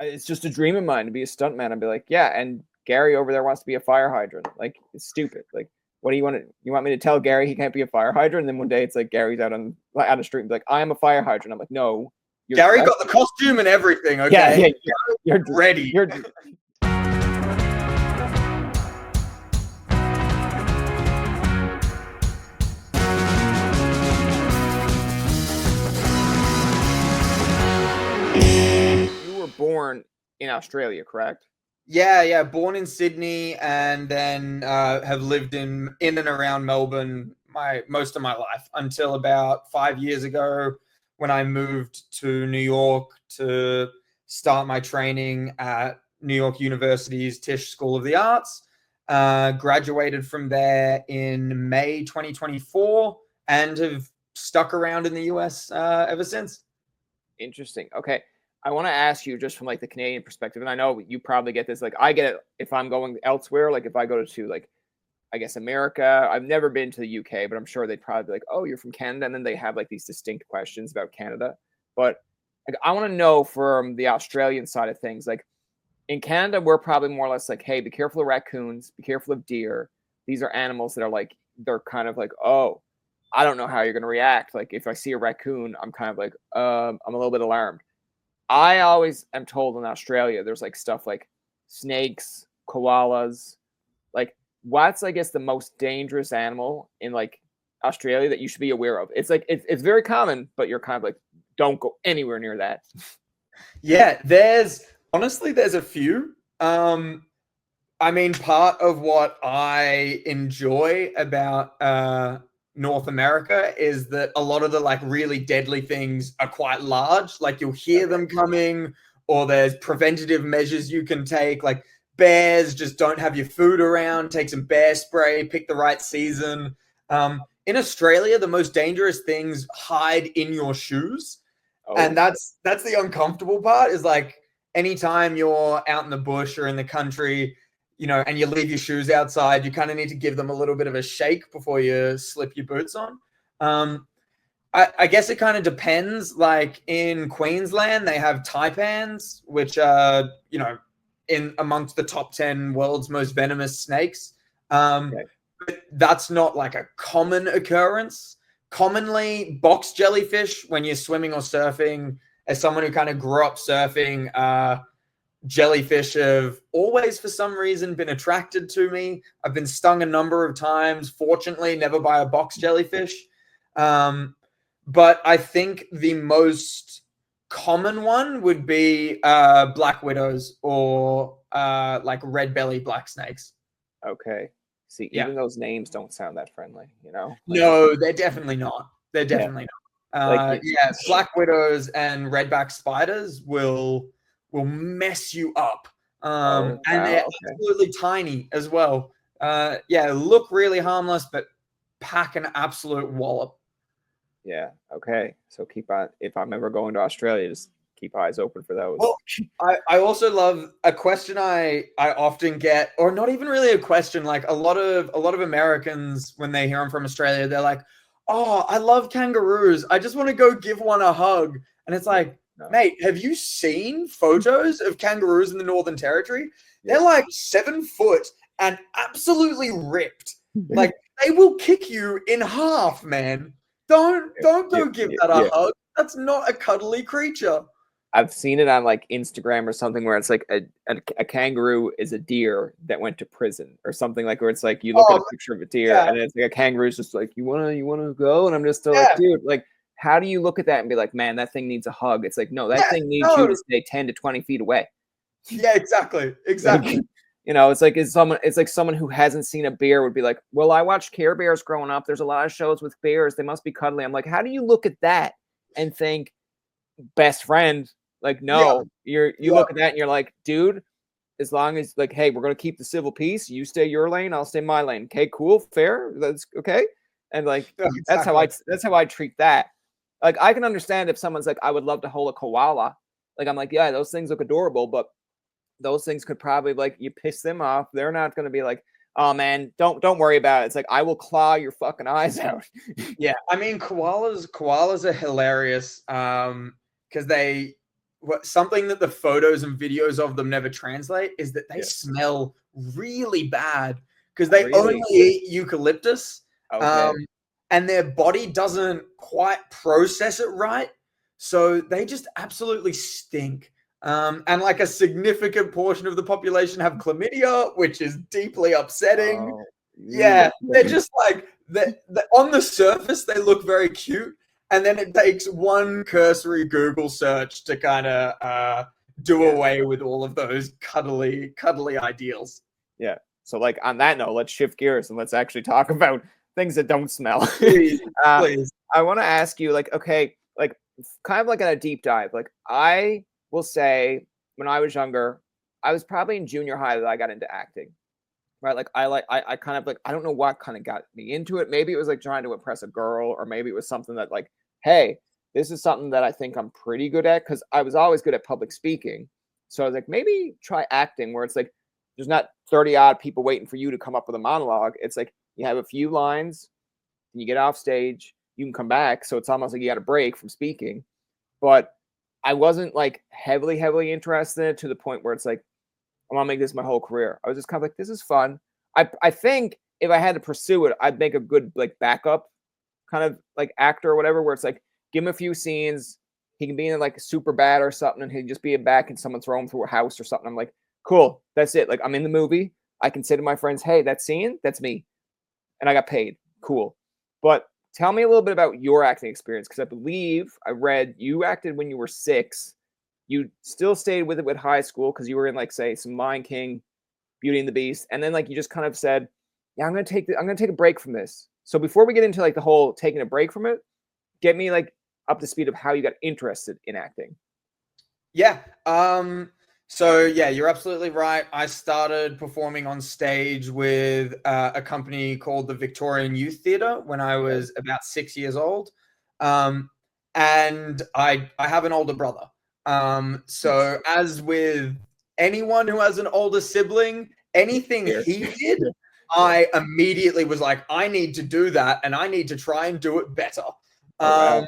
It's just a dream of mine to be a stuntman. I'd be like, yeah, and Gary over there wants to be a fire hydrant. Like, it's stupid. Like, what do you want to? You want me to tell Gary he can't be a fire hydrant? And then one day it's like Gary's out on the street, and be like, I am a fire hydrant. I'm like, no, Gary got the costume and everything. Okay, you're ready. You were born in Australia, correct? Yeah. Born in Sydney, and then have lived in and around Melbourne most of my life until about 5 years ago, when I moved to New York to start my training at New York University's Tisch School of the Arts. Graduated from there in May 2024, and have stuck around in the US ever since. Interesting. Okay. I want to ask you just from like the Canadian perspective, and I know you probably get this. Like, I get it if I'm going elsewhere. Like, if I go to like, I guess America. I've never been to the UK, but I'm sure they'd probably be like, "Oh, you're from Canada," and then they have like these distinct questions about Canada. But like, I want to know from the Australian side of things. Like, in Canada, we're probably more or less like, "Hey, be careful of raccoons. Be careful of deer. These are animals that are like, they're kind of like, oh, I don't know how you're going to react. Like, if I see a raccoon, I'm kind of like, I'm a little bit alarmed." I always am told in Australia there's like stuff like snakes, koalas, like what's I guess the most dangerous animal in like Australia that you should be aware of. It's like it's very common, but you're kind of like, don't go anywhere near that. Yeah, there's a few. I mean, part of what I enjoy about North America is that a lot of the like really deadly things are quite large. Like, you'll hear them coming, or there's preventative measures you can take. Like, bears, just don't have your food around, take some bear spray, pick the right season. In Australia, the most dangerous things hide in your shoes. And that's the uncomfortable part, is like, anytime you're out in the bush or in the country, and you leave your shoes outside, you kind of need to give them a little bit of a shake before you slip your boots on. I guess it kind of depends. Like, in Queensland, they have taipans, which are, in amongst the top 10 world's most venomous snakes. But that's not like a common occurrence. Commonly, box jellyfish, when you're swimming or surfing, as someone who kind of grew up surfing, jellyfish have always, for some reason, been attracted to me. I've been stung a number of times, fortunately, never by a box jellyfish. But I think the most common one would be black widows, or like red belly black snakes. Okay. See, even those names don't sound that friendly, No, they're definitely not. They're definitely not. Black widows and redback spiders will mess you up. And they're absolutely tiny as well. Look really harmless, but pack an absolute wallop. Yeah. Okay. So keep on. If I'm ever going to Australia, just keep eyes open for those. Well, I also love a question I often get, or not even really a question. Like, a lot of Americans, when they hear I'm from Australia, they're like, "Oh, I love kangaroos. I just want to go give one a hug." And it's like, mate, have you seen photos of kangaroos in the Northern Territory? Yeah. They're like 7 foot and absolutely ripped. Like, they will kick you in half, man. Don't go give that a hug. That's not a cuddly creature. I've seen it on like Instagram or something where it's like a kangaroo is a deer that went to prison or something, like, where it's like you look at a picture of a deer and it's like a kangaroo's just like, you wanna go? And I'm just still like, dude, like, how do you look at that and be like, man, that thing needs a hug? It's like, no, that thing needs you to stay 10 to 20 feet away. Yeah, exactly. Like, it's like someone who hasn't seen a bear would be like, well, I watched Care Bears growing up. There's a lot of shows with bears. They must be cuddly. I'm like, how do you look at that and think best friend? Like, no, you look at that and you're like, dude, as long as like, hey, we're going to keep the civil peace. You stay your lane. I'll stay my lane. Okay, cool. Fair. That's okay. And like, that's how I treat that. Like, I can understand if someone's like, I would love to hold a koala. Like, I'm like, yeah, those things look adorable, but those things could probably, like, you piss them off. They're not going to be like, oh man, don't worry about it. It's like, I will claw your fucking eyes out. Yeah. I mean, koalas are hilarious. Because something that the photos and videos of them never translate is that they Yeah. smell really bad because they only Really? eat eucalyptus. Okay. And their body doesn't quite process it right. So they just absolutely stink. And like a significant portion of the population have chlamydia, which is deeply upsetting. Oh, Yeah, they're ew. just like on the surface they look very cute, and then it takes one cursory Google search to kind of do Yeah. away with all of those cuddly ideals. Yeah. So like on that note, let's shift gears and let's actually talk about things that don't smell. Please, uh, please. I want to ask you, like, okay, like kind of like in a deep dive. Like I will say, when I was younger, I was probably in junior high that I got into acting. Right? I kind of like I don't know what kind of got me into it. Maybe it was like trying to impress a girl, or maybe it was something that like, hey, this is something that I think I'm pretty good at because I was always good at public speaking. So I was like, maybe try acting where it's like there's not 30 odd people waiting for you to come up with a monologue. It's like you have a few lines, and you get off stage, you can come back. So it's almost like you got a break from speaking. But I wasn't like heavily interested in it to the point where it's like I want to make this my whole career. I was just kind of like, this is fun. I think if I had to pursue it, I'd make a good like backup kind of like actor or whatever, where it's like give him a few scenes. He can be in like super bad or something, and he'd just be back and someone throw him through a house or something. I'm like, cool, that's it. Like I'm in the movie. I can say to my friends, hey, that scene, that's me. And I got paid. Cool. But tell me a little bit about your acting experience, because I believe I read you acted when you were 6. You still stayed with it with high school because you were in like say some Lion King, Beauty and the Beast, and then like you just kind of said, yeah, I'm gonna take a break from this. So before we get into like the whole taking a break from it, get me like up to speed of how you got interested in acting. Yeah. So yeah, you're absolutely right. I started performing on stage with a company called the Victorian Youth Theatre when I Okay. was about 6 years old. Um, and I have an older brother. So as with anyone who has an older sibling, anything Here. he did, I immediately was like, I need to do that, and I need to try and do it better. Oh wow. Um,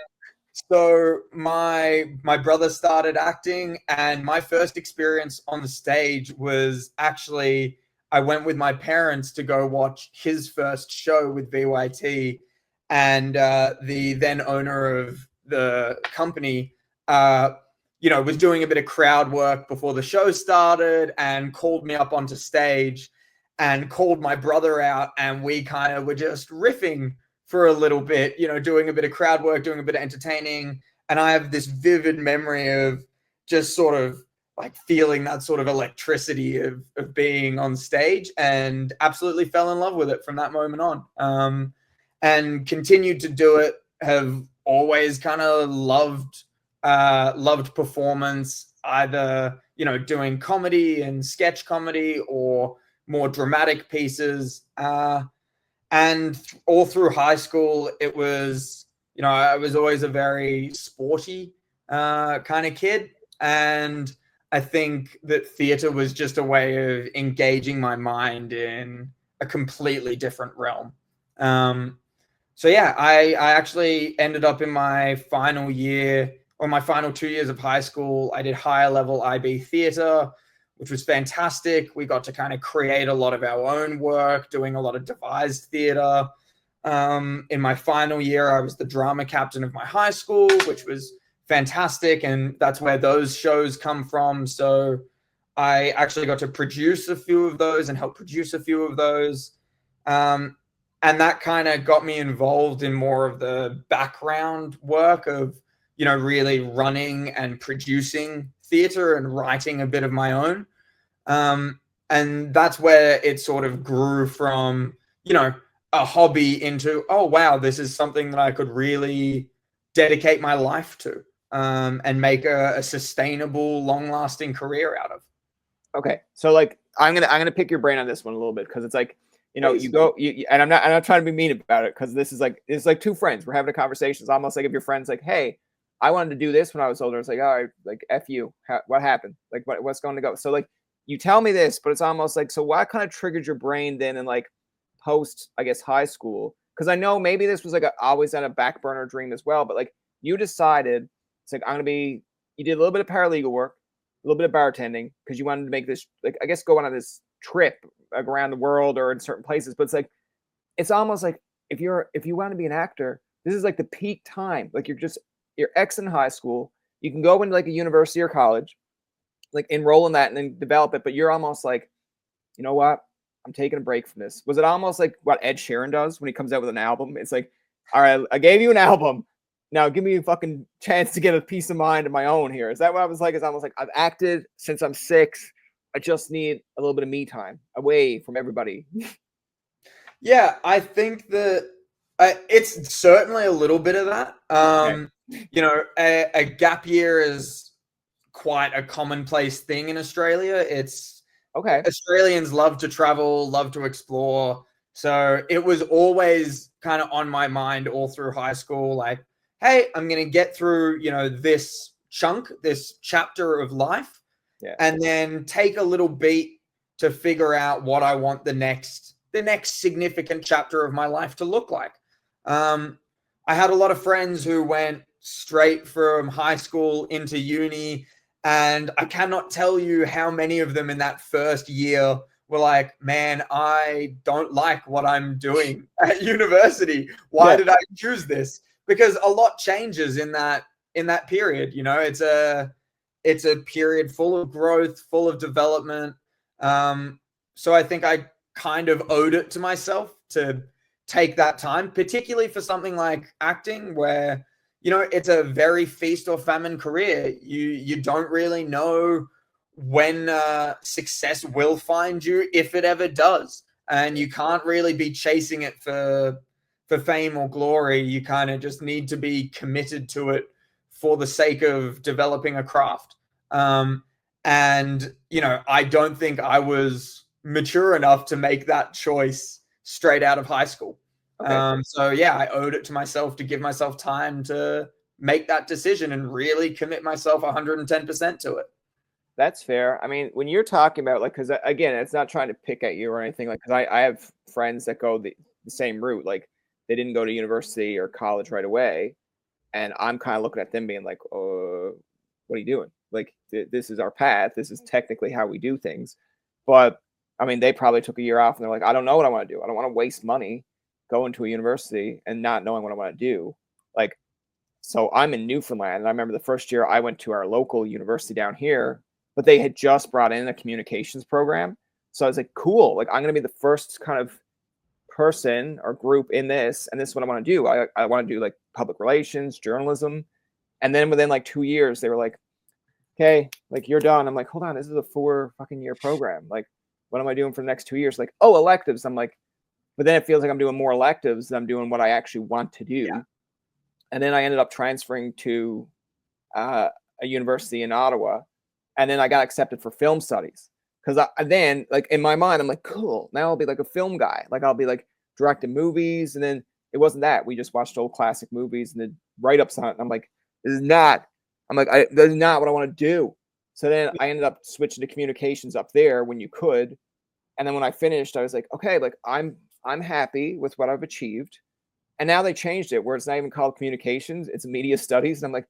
so my brother started acting, and my first experience on the stage was actually I went with my parents to go watch his first show with VYT, and the then owner of the company, was doing a bit of crowd work before the show started, and called me up onto stage, and called my brother out, and we kind of were just riffing for a little bit, doing a bit of crowd work, doing a bit of entertaining. And I have this vivid memory of just sort of like feeling that sort of electricity of being on stage, and absolutely fell in love with it from that moment on. And continued to do it, have always kind of loved performance, either, doing comedy and sketch comedy or more dramatic pieces. And all through high school, it was, I was always a very sporty kind of kid. And I think that theater was just a way of engaging my mind in a completely different realm. So yeah, I actually ended up in my final year, or my final 2 years of high school. I did higher level IB theater, which was fantastic. We got to kind of create a lot of our own work, doing a lot of devised theater. In my final year, I was the drama captain of my high school, which was fantastic. And that's where those shows come from. So I actually got to produce a few of those and help produce a few of those. And that kind of got me involved in more of the background work of, really running and producing theater and writing a bit of my own. And that's where it sort of grew from, a hobby into, oh, wow, this is something that I could really dedicate my life to, and make a sustainable, long lasting career out of. Okay. So like I'm gonna pick your brain on this one a little bit because it's like, Please. you go and I'm not trying to be mean about it because this is like it's like two friends. We're having a conversation. It's almost like if your friend's like, hey, I wanted to do this when I was older. It's like, all right, like F you. What happened? Like what's going to go? So like you tell me this, but it's almost like, so what kind of triggered your brain then in like post, I guess, high school? Because I know maybe this was like always on a back burner dream as well, but like you decided it's like I'm gonna be you did a little bit of paralegal work, a little bit of bartending because you wanted to make this, like, I guess, go on this trip like, around the world or in certain places. But it's like, it's almost like if you want to be an actor, this is like the peak time. Like you're ex in high school. You can go into like a university or college, like enroll in that and then develop it. But you're almost like, you know what? I'm taking a break from this. Was it almost like what Ed Sheeran does when he comes out with an album? It's like, all right, I gave you an album. Now give me a fucking chance to get a peace of mind of my own here. Is that what I was like? It's almost like I've acted since I'm 6. I just need a little bit of me time away from everybody. Yeah, I think that it's certainly a little bit of that. Okay. You know, a gap year is quite a commonplace thing in Australia. It's Okay. Australians love to travel, love to explore. So it was always kind of on my mind all through high school, like, hey, I'm going to get through, you know, this chunk, this chapter of life, Yeah. and then take a little beat to figure out what I want the next significant chapter of my life to look like. I had a lot of friends who went straight from high school into uni, and I cannot tell you how many of them in that first year were like, man, I don't like what I'm doing at university. Why did I choose this? Because a lot changes in that period. You know, it's a period full of growth, full of development. So I think I kind of owed it to myself to take that time, particularly for something like acting, where, you know, it's a very feast or famine career. You don't really know when success will find you, if it ever does, and you can't really be chasing it for fame or glory. You kind of just need to be committed to it for the sake of developing a craft. And you know, I don't think I was mature enough to make that choice straight out of high school. Okay. So yeah, I owed it to myself to give myself time to make that decision and really commit myself 110% to it. That's fair. I mean, when you're talking about like, because again, it's not trying to pick at you or anything. Like, because I have friends that go the same route. Like, they didn't go to university or college right away, and I'm kind of looking at them being like, what are you doing? Like, this is our path. This is technically how we do things. But I mean, they probably took a year off and they're like, I don't know what I want to do. I don't want to waste money going to a university and not knowing what I want to do. Like, so I'm in Newfoundland, and I remember the first year I went to our local university down here, but they had just brought in a communications program. So I was like, cool. Like, I'm going to be the first kind of person or group in this, and this is what I want to do. I want to do like public relations, journalism. And then within like 2 years, they were like, okay, like you're done. I'm like, hold on, this is a 4 fucking year program. Like, what am I doing for the next 2 years? Like, oh, electives. I'm like, but then it feels like I'm doing more electives than I'm doing what I actually want to do. Yeah. And then I ended up transferring to a university in Ottawa, and then I got accepted for film studies because then, like in my mind, I'm like, cool. Now I'll be like a film guy. Like I'll be like directing movies, and then it wasn't that. We just watched old classic movies and did write-ups on it. And I'm like, this is not. I'm like, this is not what I want to do. So then I ended up switching to communications up there when you could, and then when I finished, I was like, okay, like I'm happy with what I've achieved. And now they changed it where it's not even called communications, it's media studies. And I'm like,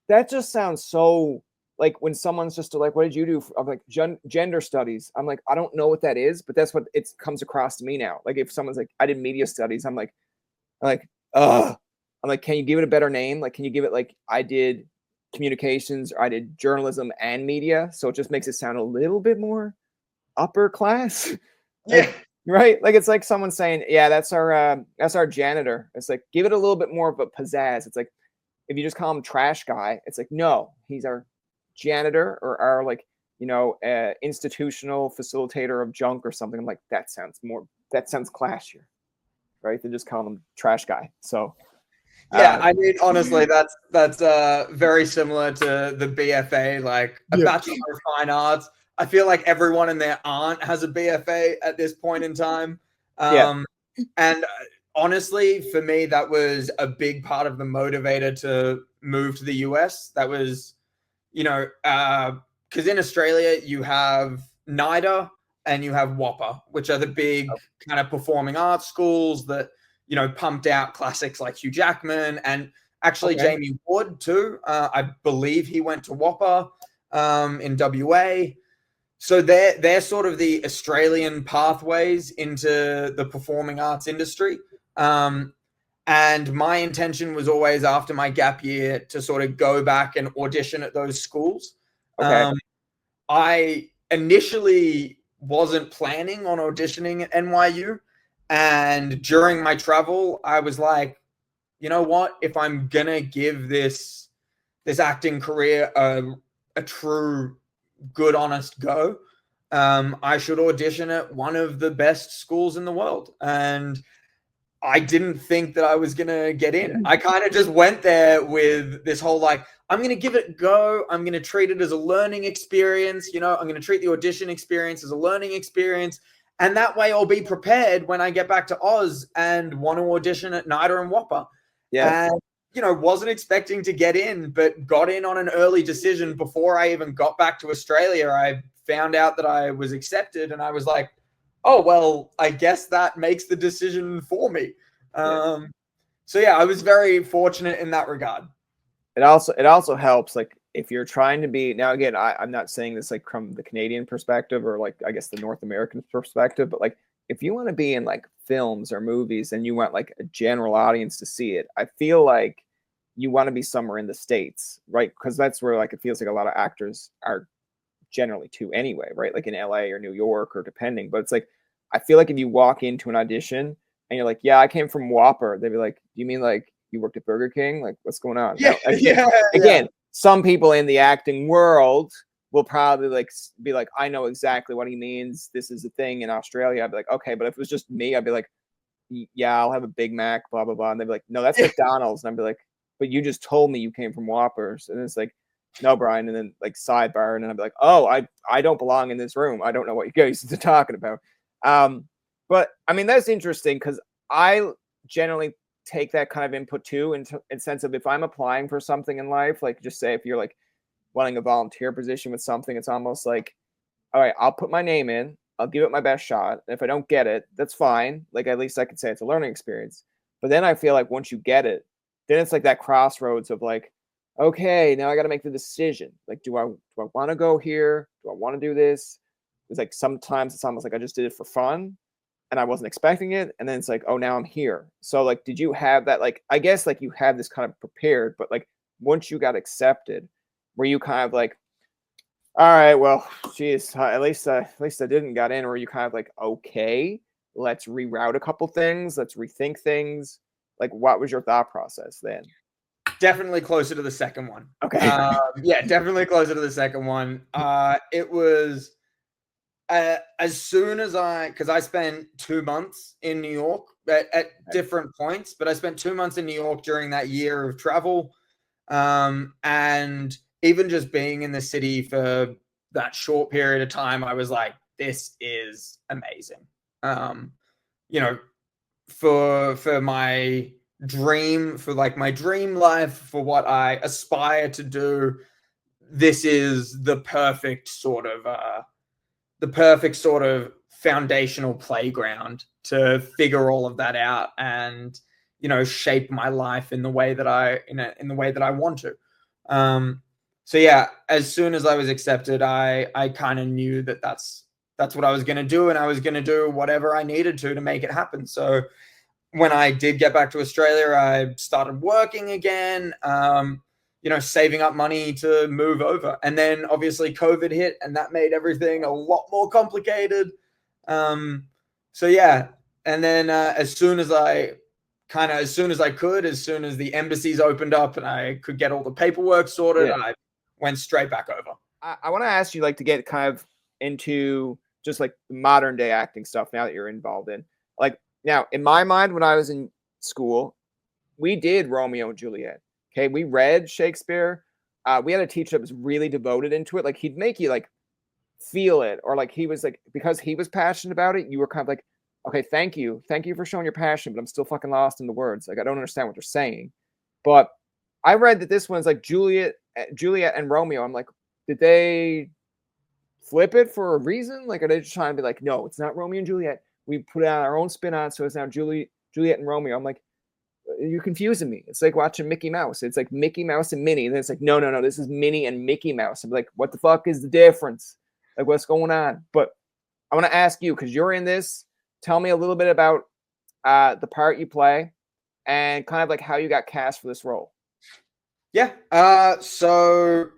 that just sounds so like when someone's just like, what did you do? I'm like, gender studies. I'm like, I don't know what that is, but that's what it comes across to me now. Like if someone's like, I did media studies, I'm like, I'm like, can you give it a better name? Like, can you give it like I did communications or I did journalism and media? So it just makes it sound a little bit more upper class. Yeah. Right? Like it's like someone saying, yeah, that's our janitor. It's like give it a little bit more of a pizzazz. It's like if you just call him trash guy, it's like no, he's our janitor or our like, institutional facilitator of junk or something. I'm like, that sounds classier, right? Than just calling him trash guy. So yeah, I mean, honestly, that's very similar to the BFA, like a Bachelor of Fine Arts. I feel like everyone and their aunt has a BFA at this point in time. And honestly, for me, that was a big part of the motivator to move to the US. That was, because in Australia, you have NIDA and you have WAPA, which are the big kind of performing arts schools that, pumped out classics like Hugh Jackman. And Actually, Okay. Jamie Ward too. I believe he went to Whopper in WA. So they're sort of the Australian pathways into the performing arts industry. And my intention was always after my gap year to sort of go back and audition at those schools. Okay. I initially wasn't planning on auditioning at NYU. And during my travel, I was like, you know what? If I'm going to give this acting career a true, good, honest go, I should audition at one of the best schools in the world. And I didn't think that I was going to get in. I kind of just went there with this whole like, I'm going to give it a go. I'm going to treat it as a learning experience. You know, I'm going to treat the audition experience as a learning experience. And that way I'll be prepared when I get back to Oz and want to audition at NIDA and Whopper. Yeah. And, you know, wasn't expecting to get in, but got in on an early decision before I even got back to Australia. I found out that I was accepted and I was like, oh, well, I guess that makes the decision for me. So yeah, I was very fortunate in that regard. It also helps, like, if you're trying to be, now again, I'm not saying this like from the Canadian perspective or like I guess the North American perspective, but like if you want to be in like films or movies and you want like a general audience to see it, I feel like you want to be somewhere in the States, right? Because that's where like it feels like a lot of actors are generally to anyway, right? Like in LA or New York or depending. But it's like I feel like if you walk into an audition and you're like, yeah, I came from Whopper, they'd be like, do you mean like you worked at Burger King? Like, what's going on? Yeah, Now, again, some people in the acting world will probably like be like, I know exactly what he means. This is a thing in Australia. I'd be like, okay, but if it was just me, I'd be like, yeah, I'll have a Big Mac, blah blah blah. And they'd be like, no, that's McDonald's. And I'd be like, but you just told me you came from Whoppers. And it's like, no, Brian. And then like sidebar, and then I'd be like, oh, I don't belong in this room. I don't know what you guys are talking about. But I mean, that's interesting because I generally take that kind of input too, in sense of if I'm applying for something in life, like just say if you're like wanting a volunteer position with something, it's almost like, all right, I'll put my name in, I'll give it my best shot. And if I don't get it, that's fine. Like at least I can say it's a learning experience. But then I feel like once you get it, then it's like that crossroads of like, okay, now I got to make the decision. Like, do I want to go here? Do I want to do this? It's like sometimes it's almost like I just did it for fun and I wasn't expecting it. And then it's like, oh, now I'm here. So like, did you have that? Like, I guess like you had this kind of prepared, but like once you got accepted, were you kind of like, all right, well, geez, at least I didn't got in, or were you kind of like, okay, let's reroute a couple things, let's rethink things. Like, what was your thought process then? Definitely closer to the second one. Okay. Yeah, definitely closer to the second one. It was as soon as because I spent 2 months in New York at different points, but I spent 2 months in New York during that year of travel. And even just being in the city for that short period of time, I was like, this is amazing. You know, for my dream, for like my dream life, for what I aspire to do, this is the perfect sort of foundational playground to figure all of that out and, you know, shape my life in the way that in the way that I want to. So yeah, as soon as I was accepted, I kind of knew that that's what I was going to do, and I was going to do whatever I needed to make it happen. So when I did get back to Australia, I started working again, you know, saving up money to move over. And then obviously COVID hit, and that made everything a lot more complicated. So yeah, and then as soon as the embassies opened up and I could get all the paperwork sorted, I went straight back over. I want to ask you, like, to get kind of into just like modern day acting stuff now that you're involved in. Like, now, in my mind, when I was in school, we did Romeo and Juliet. Okay, we read Shakespeare. We had a teacher that was really devoted into it. Like, he'd make you like feel it, or like he was like, because he was passionate about it, you were kind of like, okay, thank you for showing your passion, but I'm still fucking lost in the words. Like, I don't understand what they're saying. But I read that this one's like Juliet and Romeo. I'm like, did they flip it for a reason? Like, are they just trying to be like, no, it's not Romeo and Juliet. We put out our own spin on, so it's now Juliet and Romeo. I'm like, you're confusing me. It's like watching Mickey Mouse. It's like Mickey Mouse and Minnie. And then it's like, no, this is Minnie and Mickey Mouse. I'm like, what the fuck is the difference? Like, what's going on? But I want to ask you, because you're in this, tell me a little bit about the part you play and kind of like how you got cast for this role. Yeah. So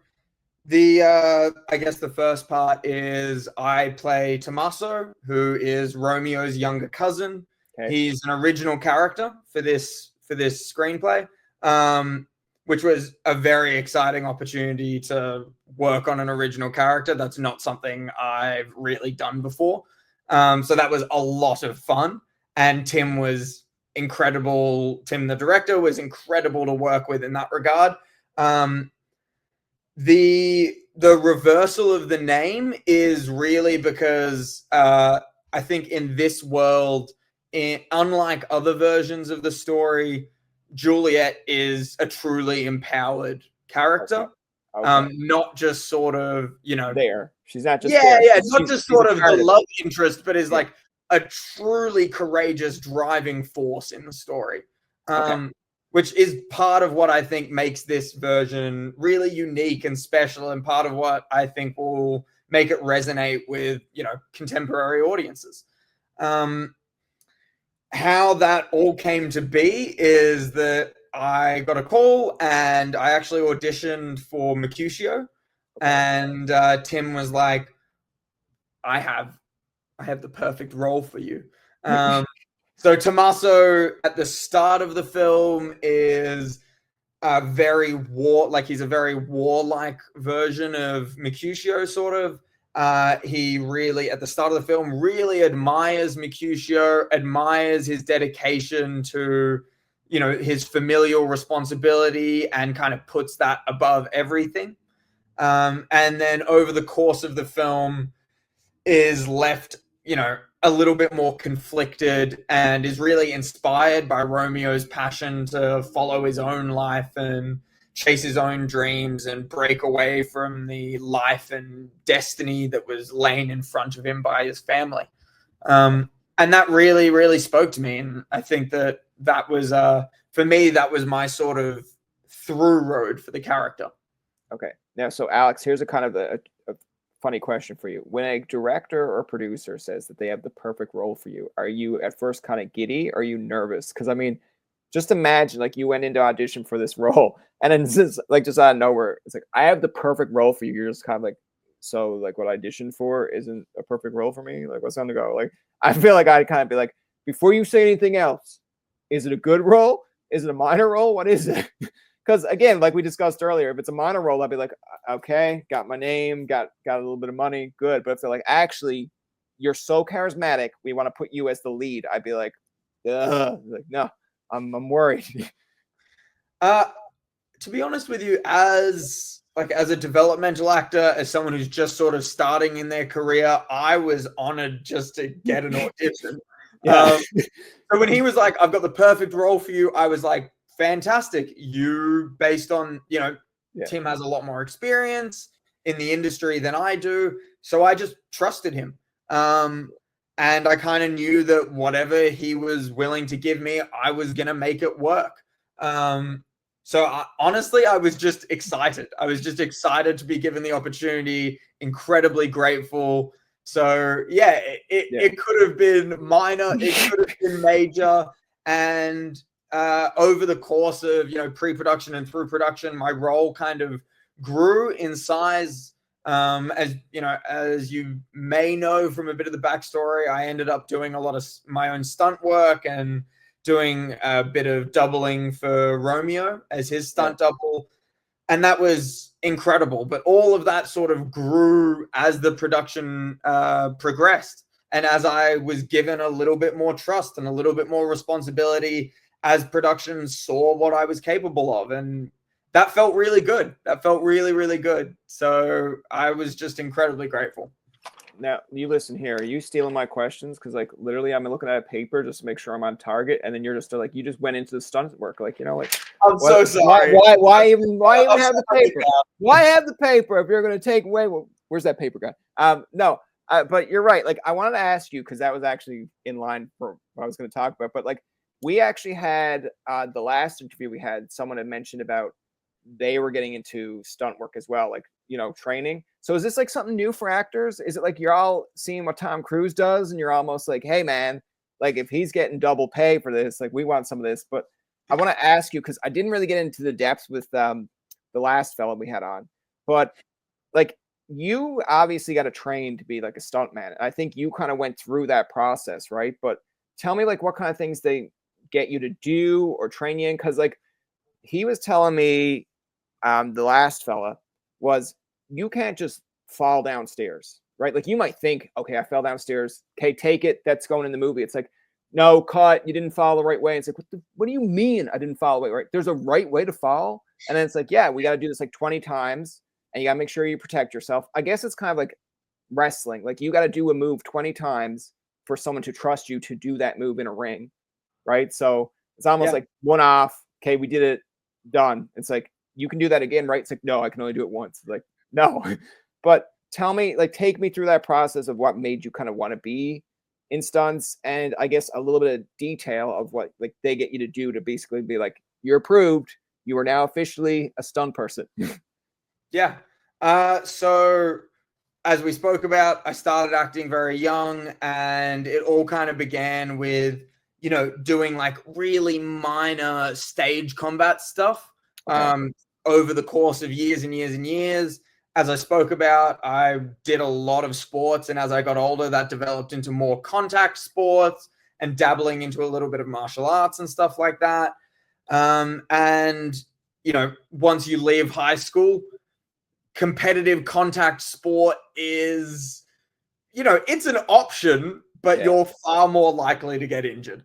I guess the first part is I play Tommaso, who is Romeo's younger cousin. Okay. He's an original character for this screenplay, which was a very exciting opportunity to work on an original character. That's not something I've really done before. So that was a lot of fun. And Tim was incredible. Tim, the director, was incredible to work with in that regard. The reversal of the name is really because I think in this world, unlike other versions of the story, Juliet is a truly empowered character. Okay. Not just sort of, there. She's not just not just sort of the love interest, but is like a truly courageous driving force in the story. Which is part of what I think makes this version really unique and special, and part of what I think will make it resonate with, contemporary audiences. How that all came to be is that I got a call and I actually auditioned for Mercutio, and Tim was like, I have the perfect role for you. So Tommaso at the start of the film is he's a very warlike version of Mercutio, sort of. He really, at the start of the film, really admires Mercutio, admires his dedication to, his familial responsibility, and kind of puts that above everything. And then over the course of the film is left, a little bit more conflicted, and is really inspired by Romeo's passion to follow his own life and chase his own dreams and break away from the life and destiny that was laying in front of him by his family. And that really, really spoke to me. And I think that was, for me, that was my sort of through road for the character. Okay. Now, so Alex, here's a kind of a funny question for you. When a director or producer says that they have the perfect role for you, are you at first kind of giddy? Or are you nervous? Because I mean, just imagine like you went into audition for this role, and then just out of nowhere, it's like, I have the perfect role for you. You're just kind of like, so like what I auditioned for isn't a perfect role for me? Like, what's on the go? Like, I feel like I'd kind of be like, before you say anything else, is it a good role? Is it a minor role? What is it? Because again, like we discussed earlier, if it's a minor role, I'd be like, okay, got my name, got a little bit of money, good. But if they're like, actually, you're so charismatic, we want to put you as the lead, I'd be like, ugh. Like, no, I'm worried. To be honest with you, as a developmental actor, as someone who's just sort of starting in their career, I was honored just to get an audition. So when he was like, I've got the perfect role for you, I was like, fantastic. You, based on, Tim has a lot more experience in the industry than I do. So I just trusted him. And I kind of knew that whatever he was willing to give me, I was going to make it work. Honestly, I was just excited. I was just excited to be given the opportunity, incredibly grateful. So yeah, it could have been minor, it could have been major. And over the course of, pre-production and through production, my role kind of grew in size. As you may know from a bit of the backstory, I ended up doing a lot of my own stunt work and doing a bit of doubling for Romeo as his stunt double. And that was incredible. But all of that sort of grew as the production progressed. And as I was given a little bit more trust and a little bit more responsibility, as production saw what I was capable of. And that felt really good. That felt really, really good. So I was just incredibly grateful. Now, you listen here. Are you stealing my questions? Because, like, literally, I'm looking at a paper just to make sure I'm on target, and then you're just like, you just went into the stunt work, like, I'm so sorry. Why even have the paper? Why have the paper if you're going to take away? Well, where's that paper guy? No, but you're right. Like, I wanted to ask you, because that was actually in line for what I was going to talk about. But like, we actually had the last interview we had, someone had mentioned about they were getting into stunt work as well, like, training. So is this like something new for actors? Is it like you're all seeing what Tom Cruise does and you're almost like, hey man, like if he's getting double pay for this, like we want some of this. But I want to ask you, because I didn't really get into the depths with the last fella we had on, but like you obviously got to train to be like a stuntman. I think you kind of went through that process, right? But tell me like what kind of things they get you to do or train you in, because like he was telling me, the last fella, was you can't just fall downstairs, right? Like you might think, okay, I fell downstairs, okay, take it, that's going in the movie. It's like, no, cut, you didn't fall the right way. It's like, what do you mean I didn't fall the way, right? There's a right way to fall. And then it's like, yeah, we got to do this like 20 times and you got to make sure you protect yourself. I guess it's kind of like wrestling. Like you got to do a move 20 times for someone to trust you to do that move in a ring, right? So it's almost like one off. Okay, we did it, done. It's like, you can do that again, right? It's like, no, I can only do it once. Like, no. But tell me, like, take me through that process of what made you kind of want to be in stunts, and I guess a little bit of detail of what like they get you to do to basically be like, you're approved. You are now officially a stunt person. Yeah. So as we spoke about, I started acting very young, and it all kind of began with, doing like really minor stage combat stuff. Okay. Over the course of years and years and years. As I spoke about, I did a lot of sports, and as I got older, that developed into more contact sports and dabbling into a little bit of martial arts and stuff like that. And once you leave high school, competitive contact sport is, it's an option, but you're far more likely to get injured.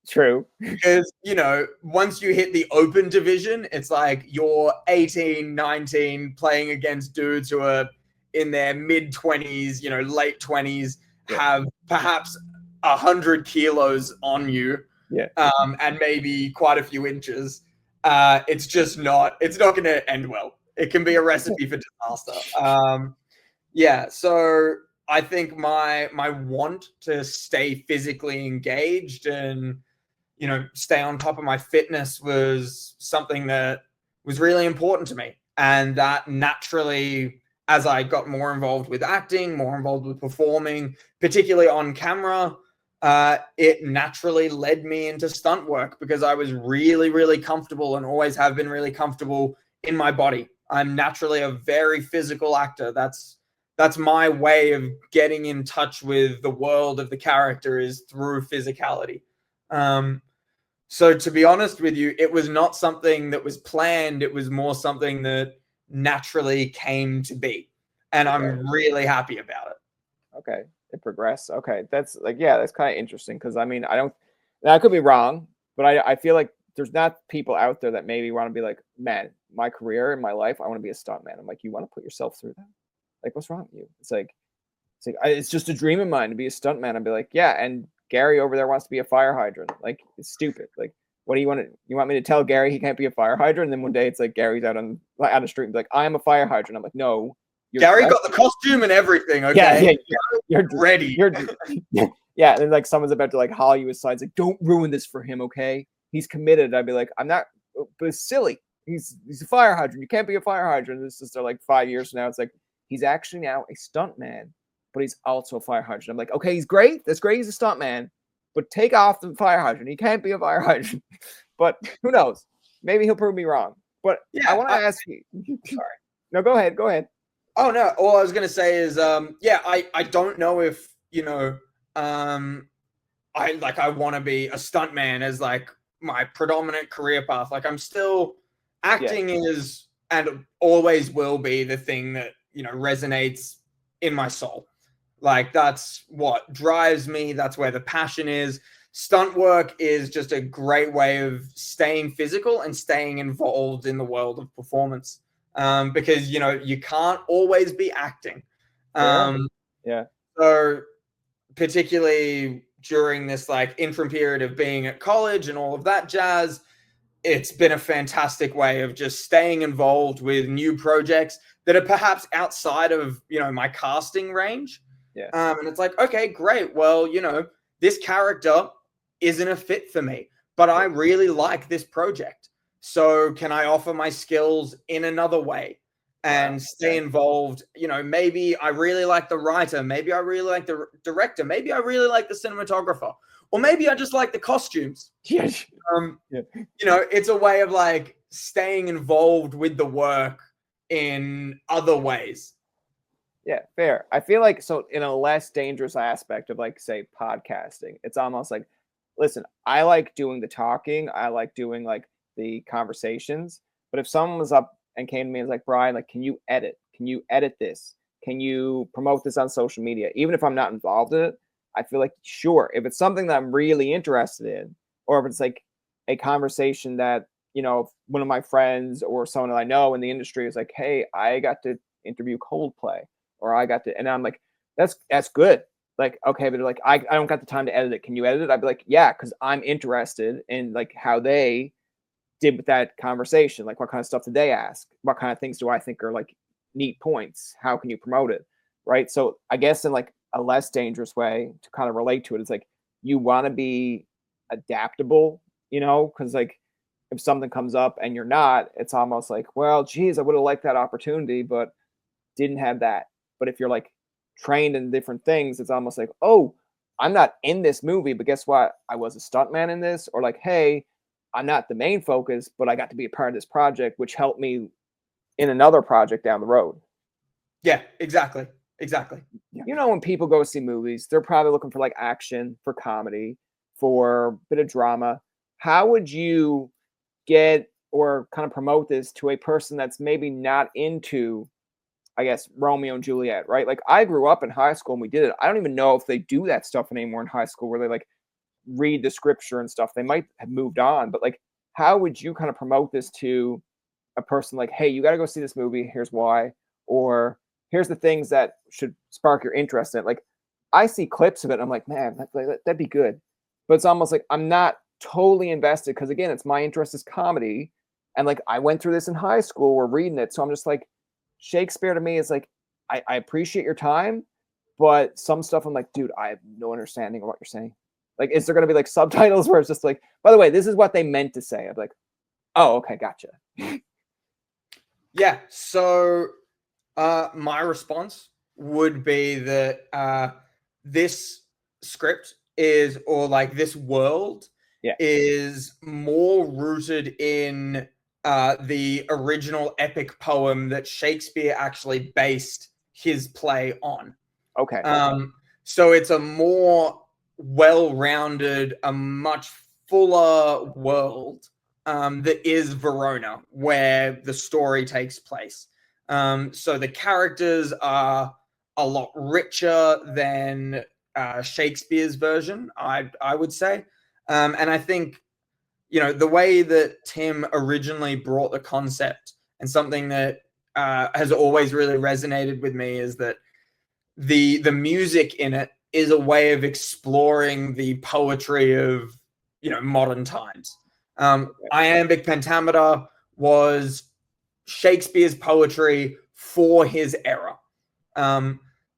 True. Because, once you hit the open division, it's like you're 18, 19, playing against dudes who are in their mid-20s, late 20s, have perhaps 100 kilos on you, and maybe quite a few inches. It's not going to end well. It can be a recipe for disaster. So I think my want to stay physically engaged and stay on top of my fitness was something that was really important to me. And that naturally, as I got more involved with acting, more involved with performing, particularly on camera, it naturally led me into stunt work because I was really, really comfortable and always have been really comfortable in my body. I'm naturally a very physical actor. That's my way of getting in touch with the world of the character, is through physicality. So to be honest with you, it was not something that was planned. It was more something that naturally came to be. And I'm really happy about it. Okay. It progressed. Okay. That's like, that's kind of interesting. Because I mean, I could be wrong, but I feel like there's not people out there that maybe want to be like, man, my career and my life, I want to be a stuntman. I'm like, you want to put yourself through that? Like, what's wrong with you? It's just a dream of mine to be a stuntman. I'd be like, yeah. And Gary over there wants to be a fire hydrant. Like, it's stupid. Like, what do you want to? You want me to tell Gary he can't be a fire hydrant? And then one day it's like Gary's out on the street and be like, I am a fire hydrant. I'm like, no. Gary got the costume and everything. Okay, you're ready. Yeah, and then like someone's about to like haul you aside. It's like, don't ruin this for him, okay? He's committed. I'd be like, I'm not. But it's silly. He's a fire hydrant. You can't be a fire hydrant. It's just like 5 years from now. It's like he's actually now a stuntman, but he's also a fire hydrant. I'm like, okay, he's great. That's great. He's a stuntman, but take off the fire hydrant. He can't be a fire hydrant. But who knows? Maybe he'll prove me wrong. But I want to ask you. Sorry. No, go ahead. Go ahead. Oh no! All I was gonna say is, I don't know if I want to be a stuntman as like my predominant career path. Like I'm still acting is and always will be the thing that resonates in my soul. Like that's what drives me. That's where the passion is. Stunt work is just a great way of staying physical and staying involved in the world of performance. Because you can't always be acting. So particularly during this like interim period of being at college and all of that jazz, it's been a fantastic way of just staying involved with new projects that are perhaps outside of my casting range. And it's like, okay, great. Well, this character isn't a fit for me, but I really like this project. So can I offer my skills in another way and stay involved? You know, maybe I really like the writer, maybe I really like the director, maybe I really like the cinematographer, or maybe I just like the costumes. Yes. You know, it's a way of like staying involved with the work in other ways. Yeah, fair. I feel like so in a less dangerous aspect of like say podcasting, it's almost like, listen, I like doing the talking, I like doing like the conversations, but if someone was up and came to me and was like, Brian, like, can you edit? Can you edit this? Can you promote this on social media? Even if I'm not involved in it, I feel like sure, if it's something that I'm really interested in, or if it's like a conversation that, you know, one of my friends or someone that I know in the industry is like, hey, I got to interview Coldplay or I got to, and I'm like, that's good. Like, okay, but like, I don't got the time to edit it. Can you edit it? I'd be like, yeah, because I'm interested in like how they did with that conversation. Like, what kind of stuff did they ask? What kind of things do I think are like neat points? How can you promote it? Right. So I guess in like a less dangerous way to kind of relate to it, it's like you want to be adaptable, you know, because like if something comes up and you're not, it's almost like, well, geez, I would have liked that opportunity, but didn't have that. But if you're like trained in different things, it's almost like, oh, I'm not in this movie, but guess what? I was a stuntman in this, or like, hey, I'm not the main focus, but I got to be a part of this project, which helped me in another project down the road. Yeah, exactly. Exactly. You know, when people go see movies, they're probably looking for like action, for comedy, for a bit of drama. How would you get or kind of promote this to a person that's maybe not into, I guess, Romeo and Juliet, right? Like I grew up in high school and we did it. I don't even know if they do that stuff anymore in high school where they like read the scripture and stuff. They might have moved on, but like, how would you kind of promote this to a person like, hey, you got to go see this movie. Here's why. Or here's the things that should spark your interest in it. Like, I see clips of it. And I'm like, man, that'd be good. But it's almost like I'm not totally invested because, again, it's my interest is comedy. And like, I went through this in high school. We're reading it. So I'm just like, Shakespeare to me is like, I appreciate your time. But some stuff I'm like, dude, I have no understanding of what you're saying. Like, is there going to be like subtitles where it's just like, by the way, this is what they meant to say? I'm like, oh, okay, gotcha. Yeah. So my response would be that this script is, or like this world is more rooted in the original epic poem that Shakespeare actually based his play on. Okay. So it's a more well-rounded, a much fuller world that is Verona, where the story takes place. So the characters are a lot richer than Shakespeare's version, I would say. And I think, you know, the way that Tim originally brought the concept, and something that has always really resonated with me, is that the music in it is a way of exploring the poetry of, you know, modern times. Iambic pentameter was Shakespeare's poetry for his era.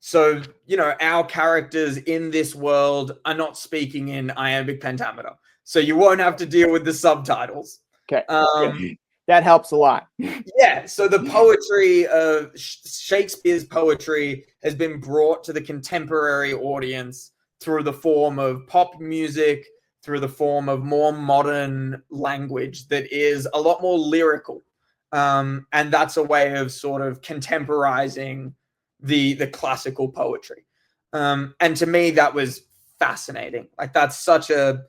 So, you know, our characters in this world are not speaking in iambic pentameter, so you won't have to deal with the subtitles. Okay. That helps a lot. Yeah, so the poetry of Shakespeare's poetry has been brought to the contemporary audience through the form of pop music, through the form of more modern language that is a lot more lyrical. And that's a way of sort of contemporizing the classical poetry. And to me, that was fascinating. Like that's such a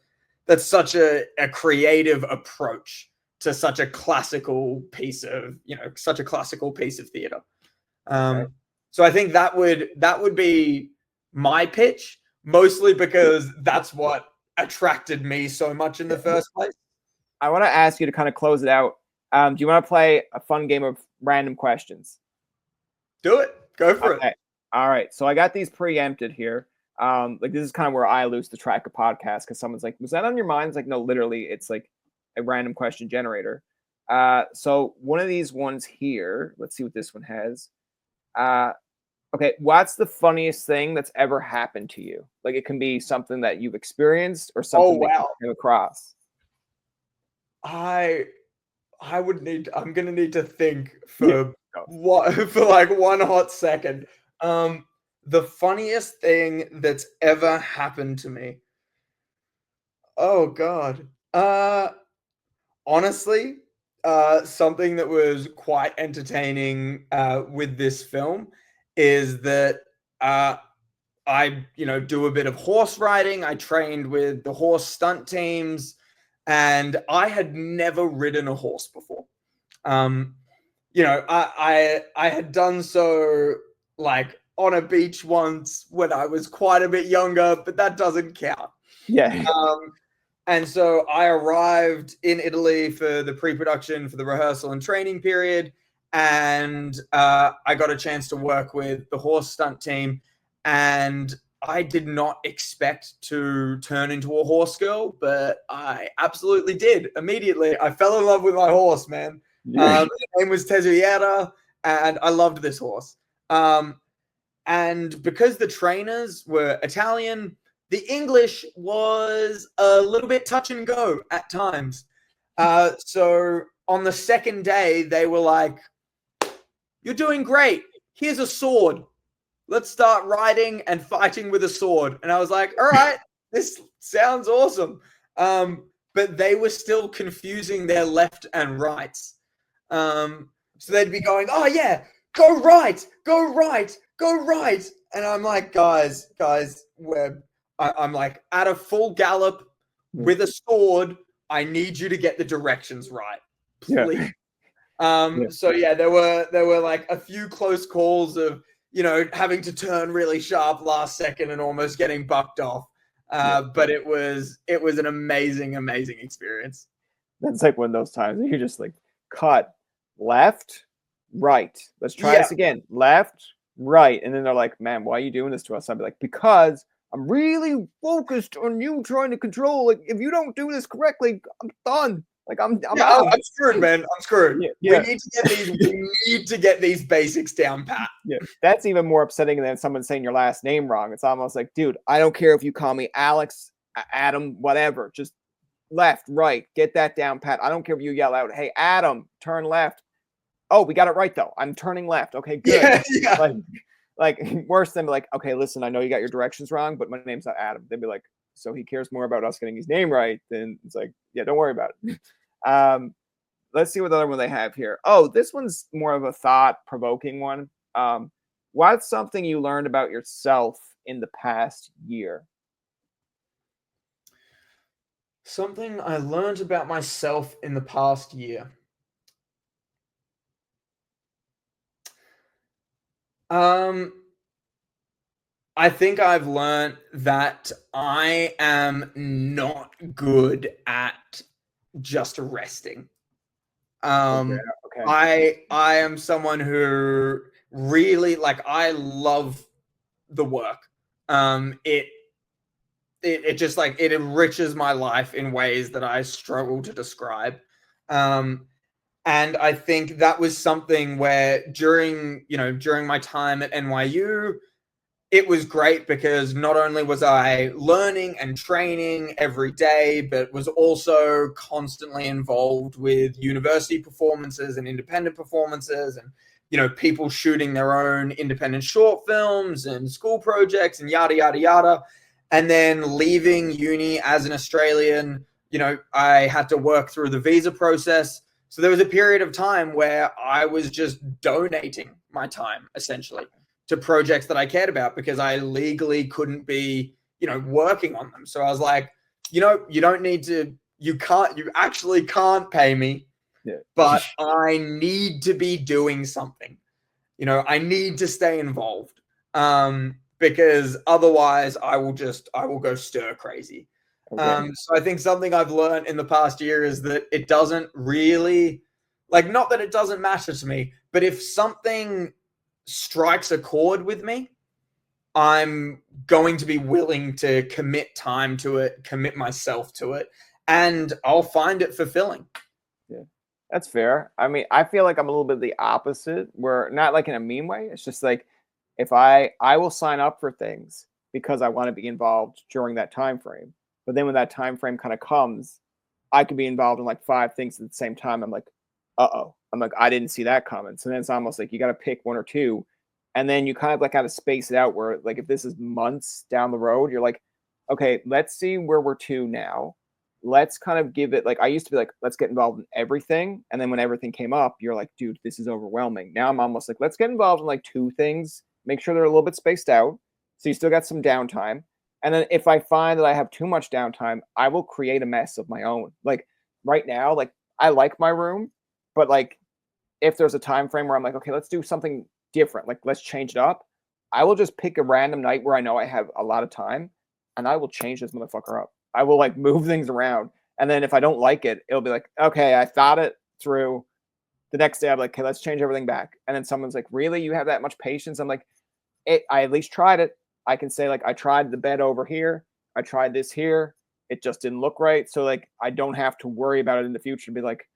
creative approach to such a classical piece of, you know, such a classical piece of theater. So I think that would be my pitch, mostly because that's what attracted me so much in the first place. I want to ask you to kind of close it out. Do you want to play a fun game of random questions? Do it. Go for it. All right. So I got these preempted here. Like this is kind of where I lose the track of podcasts because someone's like, was that on your mind? It's like, no, literally, it's like a random question generator. So one of these ones here, let's see what this one has. Okay, what's the funniest thing that's ever happened to you? Like it can be something that you've experienced or Oh something that you wow. came across. I I'm gonna need to think Yeah. for Go. what for like one hot second. The funniest thing that's ever happened to me. Oh God. Honestly, something that was quite entertaining with this film is that I, do a bit of horse riding. I trained with the horse stunt teams, and I had never ridden a horse before. Um, I had done so like on a beach once when I was quite a bit younger, but that doesn't count. Yeah. Um, and so I arrived in Italy for the pre-production, for the rehearsal and training period, and I got a chance to work with the horse stunt team. And I did not expect to turn into a horse girl, but I absolutely did immediately. I fell in love with my horse, man. Yeah. His name was Tesuiera, and I loved this horse. And because the trainers were Italian, the English was a little bit touch and go at times. So on the second day, they were like, "You're doing great. Here's a sword. Let's start riding and fighting with a sword." And I was like, "All right, this sounds awesome." But they were still confusing their left and rights. So they'd be going, "Oh yeah, go right, go right, go right," and I'm like, "Guys, I'm like at a full gallop with a sword. I need you to get the directions right, Yeah. please." Yeah. So yeah, there were like a few close calls of having to turn really sharp last second and almost getting bucked off. But it was an amazing experience. That's like one of those times that you're just like, cut, left, right. Let's try Yeah, this again. Left, right. And then they're like, man, why are you doing this to us? I'd be like, because I'm really focused on you trying to control. Like, if you don't do this correctly, I'm done. Like, I'm yeah, out. I'm screwed, man. I'm screwed. Yeah. We Yeah. need to get these. We need to get these basics down pat. Yeah. That's even more upsetting than someone saying your last name wrong. It's almost like, dude, I don't care if you call me Alex, Adam, whatever. Just left, right, get that down pat. I don't care if you yell out, hey, Adam, turn left. Oh, we got it right though. I'm turning left. Okay, good. Yeah, yeah. Like worse than like, okay, listen, I know you got your directions wrong, but my name's not Adam. They'd be like, so he cares more about us getting his name right than it's like, yeah, don't worry about it. Let's see what other one they have here. Oh, this one's more of a thought-provoking one. What's something you learned about yourself in the past year? Something I learned about myself in the past year. Um, I think I've learned that I am not good at just resting. Okay, Um, okay. I am someone who really like I love the work. It just like it enriches my life in ways that I struggle to describe. Um, and I think that was something where during my time at NYU, it was great because not only was I learning and training every day, but was also constantly involved with university performances and independent performances and people shooting their own independent short films and school projects and yada yada yada. And then leaving uni as an Australian, I had to work through the visa process. So there was a period of time where I was just donating my time essentially to projects that I cared about because I legally couldn't be, working on them. So I was like, you don't need to, you actually can't pay me, Yeah. but I need to be doing something. I need to stay involved. Because otherwise I will go stir crazy. Okay. So I think something I've learned in the past year is that it doesn't really not that it doesn't matter to me, but if something strikes a chord with me, I'm going to be willing to commit time to it, commit myself to it, and I'll find it fulfilling. Yeah. That's fair. I mean, I feel like I'm a little bit the opposite, where not like in a mean way. It's just like if I will sign up for things because I want to be involved during that time frame. But then when that time frame kind of comes, I could be involved in like 5 things at the same time. I'm like, uh-oh. I'm like, I didn't see that coming. So then it's almost like you got to pick one or two. And then you kind of like got to space it out where like if this is months down the road, you're like, okay, let's see where we're to now. Let's kind of give it like I used to be like, let's get involved in everything. And then when everything came up, you're like, dude, this is overwhelming. Now I'm almost like, let's get involved in like 2 things, make sure they're a little bit spaced out. So you still got some downtime. And then if I find that I have too much downtime, I will create a mess of my own. Like right now, like I like my room, but like if there's a time frame where I'm like, okay, let's do something different, like let's change it up, I will just pick a random night where I know I have a lot of time and I will change this motherfucker up. I will like move things around. And then if I don't like it, it'll be like, okay, I thought it through. The next day I'm like, okay, let's change everything back. And then someone's like, really? You have that much patience? I'm like, I at least tried it. I can say like I tried the bed over here. I tried this here. It just didn't look right. So like I don't have to worry about it in the future. Be like,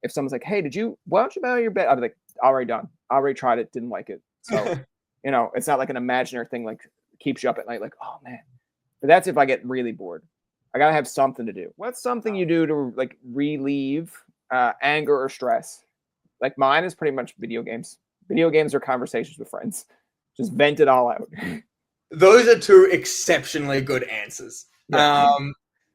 if someone's like, hey, why don't you buy your bed? I'll be like, already done. Already tried it. Didn't like it. So, it's not like an imaginary thing like keeps you up at night. Like, oh man. But that's if I get really bored. I got to have something to do. What's something you do to like relieve anger or stress? Like mine is pretty much video games. Video games are conversations with friends. Just vent it all out. Those are 2 exceptionally good answers.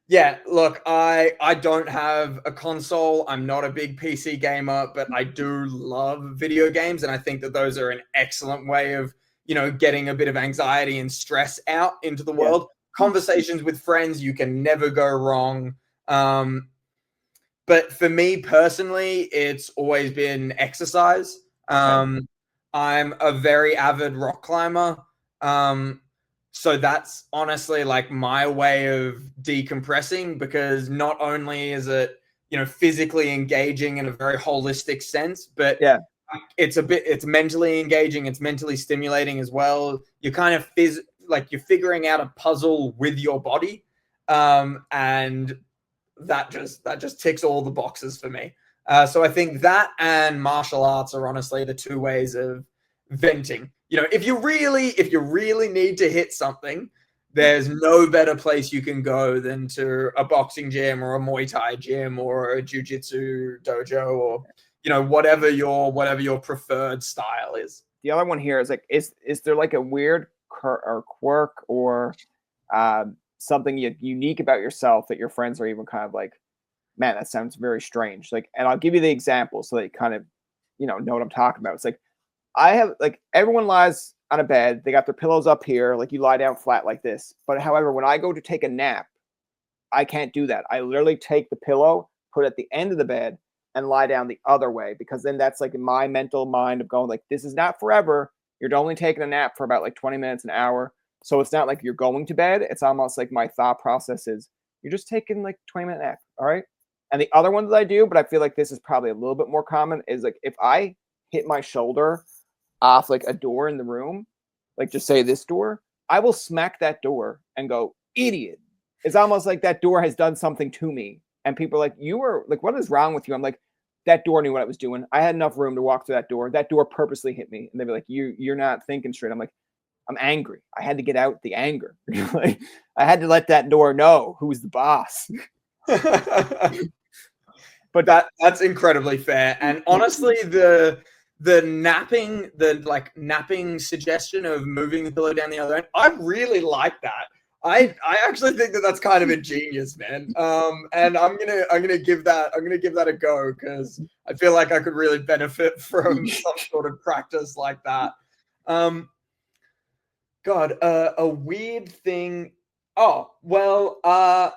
Yeah, look, I don't have a console. I'm not a big PC gamer, but I do love video games, and I think that those are an excellent way of, getting a bit of anxiety and stress out into the world. Conversations with friends, you can never go wrong. But for me personally, it's always been exercise. I'm a very avid rock climber. So that's honestly like my way of decompressing, because not only is it, physically engaging in a very holistic sense, but it's mentally engaging. It's mentally stimulating as well. You're kind of you're figuring out a puzzle with your body. And that just ticks all the boxes for me. So I think that and martial arts are honestly the 2 ways of venting. If you really need to hit something, there's no better place you can go than to a boxing gym or a Muay Thai gym or a jiu-jitsu dojo or whatever your preferred style is. The other one here is like, is there like a weird quirk or something unique about yourself that your friends are even kind of like, man, that sounds very strange. Like, and I'll give you the example so that you kind of, know what I'm talking about. It's like, I have like everyone lies on a bed. They got their pillows up here. Like you lie down flat like this. But however, when I go to take a nap, I can't do that. I literally take the pillow, put it at the end of the bed and lie down the other way, because then that's like in my mental mind of going like, this is not forever. You're only taking a nap for about like 20 minutes, an hour. So it's not like you're going to bed. It's almost like my thought process is you're just taking like 20-minute nap. All right. And the other one that I do, but I feel like this is probably a little bit more common, is like if I hit my shoulder off like a door in the room, like just say this door, I will smack that door and go, idiot. It's almost like that door has done something to me. And people are like, you were like, what is wrong with you? I'm like, that door knew what I was doing. I had enough room to walk through that door. That door purposely hit me. And they'd be like, you're not thinking straight. I'm like, I'm angry. I had to get out the anger. Like, I had to let that door know who's the boss. But that's incredibly fair. And honestly, the napping suggestion of moving the pillow down the other end, I really like that. I actually think that that's kind of ingenious, man. And I'm gonna give that a go, because I feel like I could really benefit from some sort of practice like that. A weird thing. Oh well, I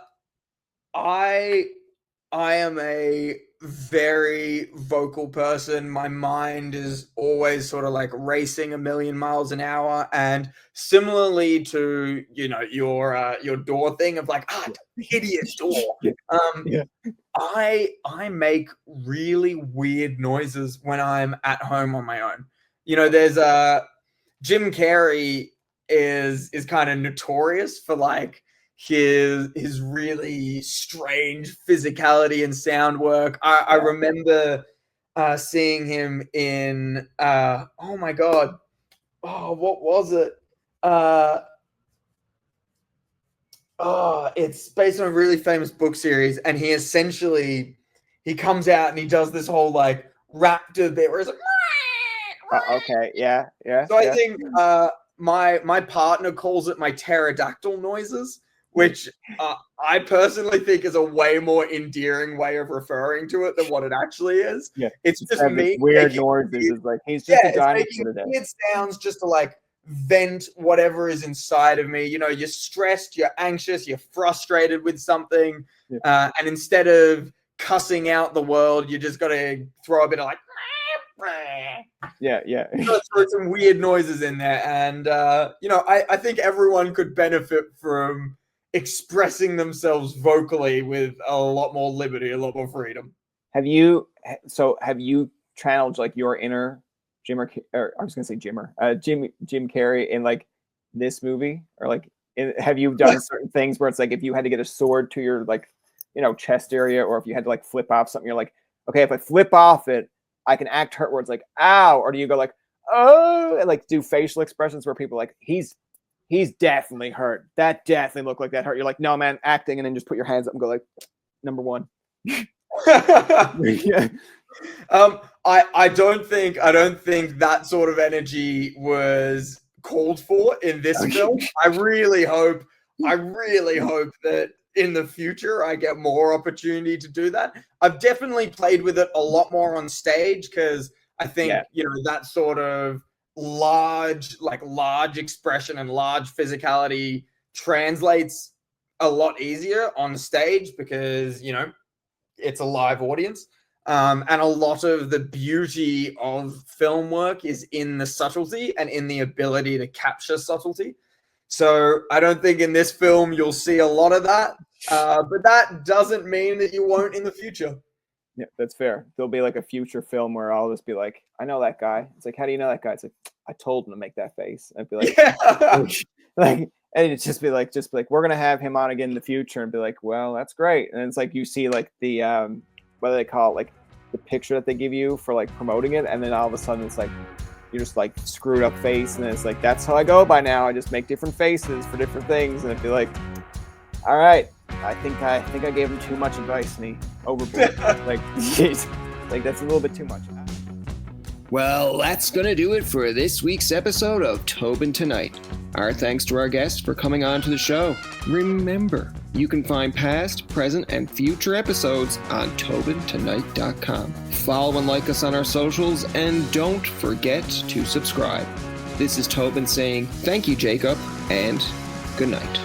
am a very vocal person. My mind is always sort of like racing a million miles an hour. And similarly to, your door thing of like, hideous door. I make really weird noises when I'm at home on my own. There's Jim Carrey is kind of notorious for like his really strange physicality and sound work. I remember seeing him in oh my god, what was it? It's based on a really famous book series, and he comes out and he does this whole like raptor bit where it's like. Okay, yeah. So I think my partner calls it my pterodactyl noises, which I personally think is a way more endearing way of referring to it than what it actually is. Yeah, it's just me weird noises. It's like he's just a dinosaur today. Weird sounds just to like vent whatever is inside of me. You know, you're stressed, you're anxious, you're frustrated with something, and instead of cussing out the world, you just got to throw a bit of like. Yeah. Throw some weird noises in there, and I think everyone could benefit from expressing themselves vocally with a lot more liberty, a lot more freedom. Have you channeled like your inner Jim Carrey in like this movie, or like have you done certain things where it's like if you had to get a sword to your like chest area, or if you had to like flip off something, you're like, okay, if I flip off it, I can act hurt where it's like, ow, or do you go like, oh, and like do facial expressions where people are like, he's definitely hurt. That definitely looked like that hurt. You're like, no, man, acting, and then just put your hands up and go like, number one. Yeah. I don't think that sort of energy was called for in this film. I really hope that in the future I get more opportunity to do that. I've definitely played with it a lot more on stage because I think that sort of large expression and large physicality translates a lot easier on stage because it's a live audience, and a lot of the beauty of film work is in the subtlety and in the ability to capture subtlety. So I don't think in this film you'll see a lot of that, but that doesn't mean that you won't in the future. Yeah, that's fair. There'll be like a future film where I'll just be like, I know that guy. It's like, how do you know that guy? It's like, I told him to make that face. I'd be like, like, and it's just be like, we're gonna have him on again in the future, and be like, well, that's great. And it's like you see like the what do they call it, like the picture that they give you for like promoting it, and then all of a sudden it's like you're just like screwed up face, and then it's like that's how I go by now. I just make different faces for different things, and it'd be like, all right, I think I gave him too much advice, and he overboard. Like, geez, like that's a little bit too much. Well, that's going to do it for this week's episode of Tobin Tonight. Our thanks to our guests for coming on to the show. Remember, you can find past, present, and future episodes on TobinTonight.com. Follow and like us on our socials, and don't forget to subscribe. This is Tobin saying thank you, Jacob, and good night.